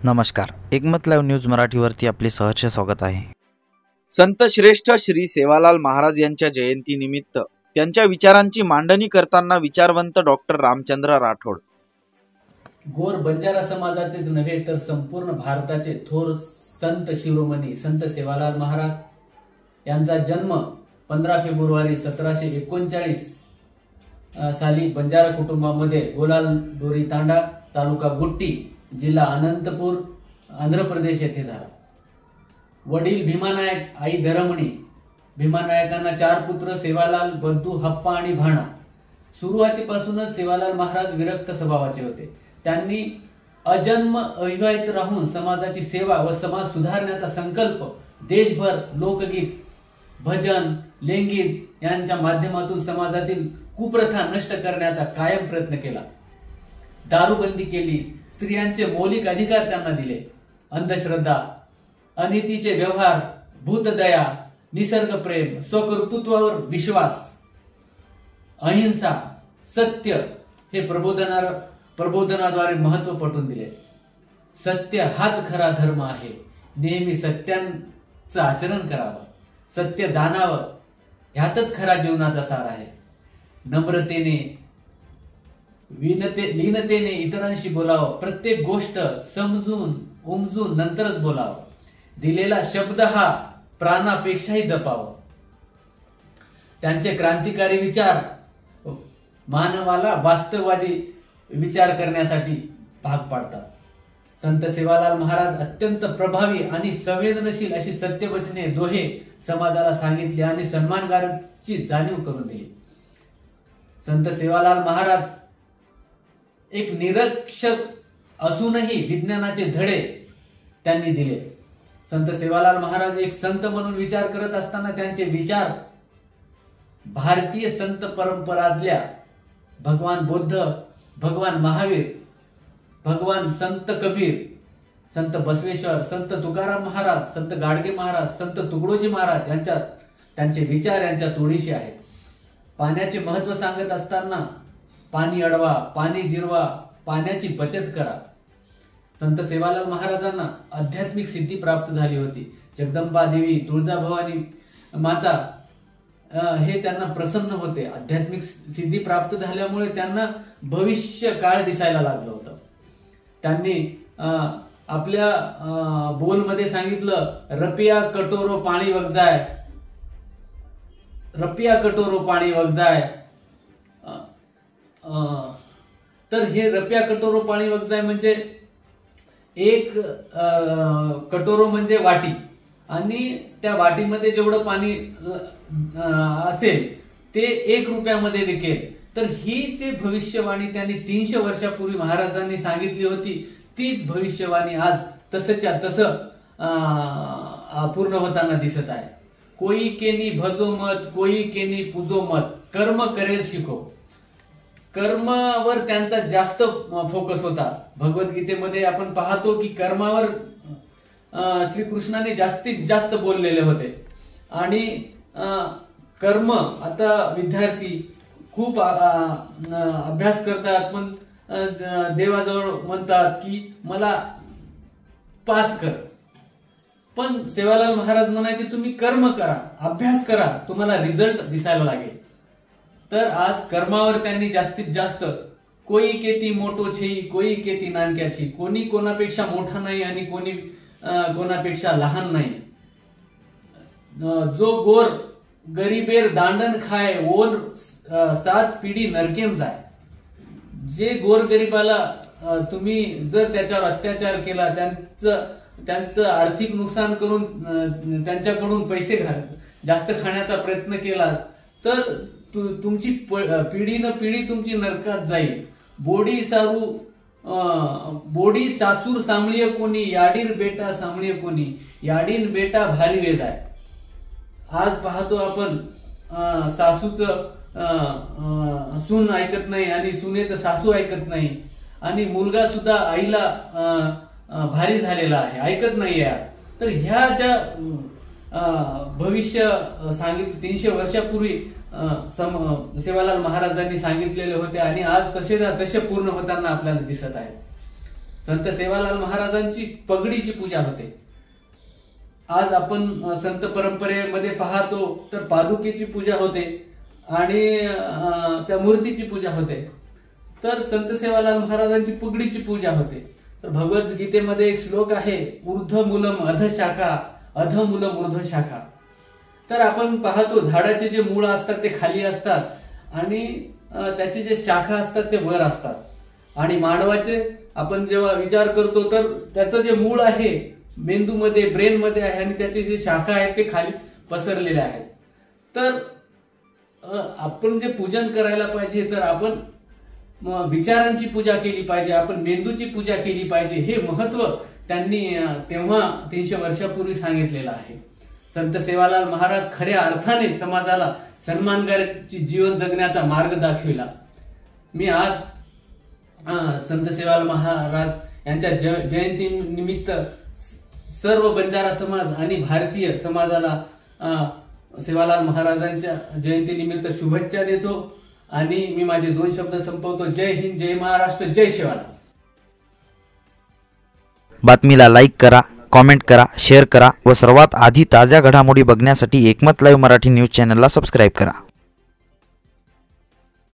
नमस्कार, एकमत live news मराठीवरती आपले सहर्ष स्वागत आहे। संत श्रेष्ठ श्री सेवालाल महाराज यांच्या जयंतीनिमित्त त्यांच्या विचारांची मांडणी करताना विचारवंत डॉक्टर रामचंद्र राठोड। गोर बंजारा समाजाचेच नव्हे तर संपूर्ण भारताचे थोर संत शिरोमणी संत सेवालाल महाराज यांचा जन्म 15 फेब्रुवारी 1739 साली बंजारा कुटुंबामध्ये गोलाल डोरी तांडा तालुका गुट्टी जिल्हा अनंतपूर आंध्र प्रदेश येथे झाला। वडील भीमानायक, आई धरमणी। भीमानायकांना 4 पुत्र सेवालाल, बद्दू, हप्पा आणि भाणा। सुरुवातीपासूनच सेवालाल महाराज विरक्त स्वभावाचे होते। त्यांनी अजन्म अविवाहित राहून समाजाची सेवा व समाज सुधारण्याचा संकल्प देशभर लोकगीत, भजन, लेंगीत यांच्या माध्यमातून समाजातील कुप्रथा नष्ट करण्याचा कायम प्रयत्न केला। दारूबंदी केली, स्त्रियांचे मौलिक अधिकार त्यांना दिले। अंधश्रद्धा, अनितीचे व्यवहार, भूतदया, निसर्ग प्रेम, स्वकर्तृत्वावर विश्वास, अहिंसा, सत्य हे प्रबोधनाद्वारे महत्व पटवून दिले। सत्य हाच खरा धर्म आहे। नेहमी सत्याचं आचरण करावं, सत्य जाणावं, ह्यातच खरा जीवनाचा सार आहे। नम्रतेने, लीनतेने इतरांशी बोलावं, प्रत्येक गोष्ट समजून उमजून नंतरच बोलावं। दिलेला शब्द हा प्राणापेक्षाही जपावं। त्यांचे क्रांतिकारी विचार मानवाला वास्तववादी विचार करण्यासाठी भाग पाडतात। संत सेवालाल महाराज अत्यंत प्रभावी आणि संवेदनशील अशी सत्यवचने दोहे समाजाला सांगितली आणि सन्मानकाराची जाणीव करून दिली। संत सेवालाल महाराज एक निरक्षर असूनही विज्ञानाचे धडे त्यांनी दिले। संत सेवालाल महाराज एक संत म्हणून विचार करत असताना त्यांचे विचार भारतीय संत परंपरातल्या भगवान बुद्ध, भगवान महावीर, भगवान संत कबीर, संत बसवेश्वर, संत तुकाराम महाराज, संत गाडगे महाराज, संत तुकडोजी महाराज त्यांचे विचार यांच्या तोडीशी आहेत। पाण्याचे महत्व सांगत असताना पाणी अडवा, पाणी जिरवा, पाण्याची बचत करा। संत सेवालाल महाराजांना आध्यात्मिक सिद्धी प्राप्त झाली होती। जगदंबा देवी, तुळजाभवानी माता हे त्यांना प्रसन्न होते। आध्यात्मिक सिद्धी प्राप्त झाल्यामुळे त्यांना भविष्य काळ दिसायला लागलं होतं। त्यांनी आपल्या बोलमध्ये सांगितलं, रपिया कटोरो पाणी वगजाय, रपिया कटोरो पाणी वगजाय। तर हे रपिया कटोरो पाणी वगजाय म्हणजे एक कटोरो म्हणजे वाटी आणि त्या वाटीमध्ये जेवढं पाणी असेल ते 1 रुपयामध्ये विकेल। तर ही जे भविष्यवाणी त्यांनी 300 वर्षापूर्वी महाराजांनी सांगितली होती, तीच भविष्यवाणी आज तसंच्या तसं पूर्ण होताना दिसत आहे। कोई केनी भजो मत, कोई केनी पूजो मत, कर्म करेल शिको। कर्मावर त्यांचा जास्त फोकस होता। भगवद्गीतेमध्ये आपण पाहतो की कर्मावर श्रीकृष्णाने जास्तीत जास्त बोललेले होते। आणि कर्म, आता विद्यार्थी खूप अभ्यास करतात पण देवाजवळ म्हणतात की मला पास कर, पण सेवालाल महाराज म्हणायचे तुम्ही कर्म करा, अभ्यास करा, तुम्हाला रिझल्ट दिसायला लागेल। तर आज कर्मावर त्यांनी जास्तीत जास्त कोई केती मोठो छे, कोई केती नानक्याची, कोणी कोणापेक्षा मोठा नाही आणि कोणी कोणापेक्षा लहान नाही। जो गोर गरीबेर दांडन खाय, ओर 7 पिढी नरकेम जाय। जे गोरगरिबाला तुम्ही जर त्याच्यावर अत्याचार केला, त्यांचं आर्थिक नुकसान करून त्यांच्याकडून पैसे जास्त खाण्याचा प्रयत्न केला तर तुमची पिढीनं पिढी तुमची नरकात जाईल। बोडी सासूर सांभळीय कोणी, याडीर बेटा सांभळीय कोणी, याडीन बेटा भारी वेजाय। आज पाहतो आपण सासूचं सून ऐकत नाही आणि सुनेचं सासू ऐकत नाही आणि मुलगा सुद्धा आईला भारी झालेला आहे, ऐकत नाहीये आज। तर ह्या ज्या भविष्य सांगितले 300 वर्षापूर्वी सेवालाल महाराजांनी सांगितलेले होते आणि आज तसे पूर्ण होताना आपल्याला दिसत आहेत। संत सेवालाल महाराजांची पगडीची पूजा होते। आज आपण संत परंपरेमध्ये पाहतो तर पादुकेची पूजा होते आणि त्या मूर्तीची पूजा होते, तर संत सेवालाल महाराजांची पगडीची पूजा होते। तर भगवद्गीतेमध्ये एक श्लोक आहे, ऊर्ध्वमूलम अधशाखा अधमूलम ऊर्ध्वशाखा। तर आपण पाहतो झाडाचे जे मूळ असतात ते खाली असतात आणि त्याचे जे शाखा असतात ते वर असतात। आणि मानवाचे आपण जेव्हा विचार करतो तर त्याचं जे मूळ आहे मेंदूमध्ये ब्रेन मध्ये आहे आणि त्याचे जे शाखा आहेत ते खाली पसरलेले आहेत। तर आपण जे पूजन करायला पाहिजे तर आपण विचारांची पूजा केली पाहिजे, आपण मेंदूची पूजा केली पाहिजे। हे महत्व त्यांनी तेव्हा 300 वर्षापूर्वी सांगितलेलं आहे। संत सेवालाल महाराज खऱ्या अर्थाने समाजाला सन्मानकारक जीवन जगण्याचा मार्ग दाखविला। मी आज संत सेवालाल महाराज यांच्या जयंती निमित्त सर्व बंजारा समाज आणि भारतीय समाजाला सेवालाल महाराजांच्या जयंती निमित्त शुभेच्छा देतो आणि मी माझे 2 शब्द संपवतो। जय हिंद, जय महाराष्ट्र, जय सेवालाल। बातमीला लाईक करा, कॉमेंट करा, शेअर करा व सर्वात आधी ताज्या घडामोडी बघण्यासाठी एकमत लाईव्ह मराठी न्यूज चॅनलला सबस्क्राईब करा।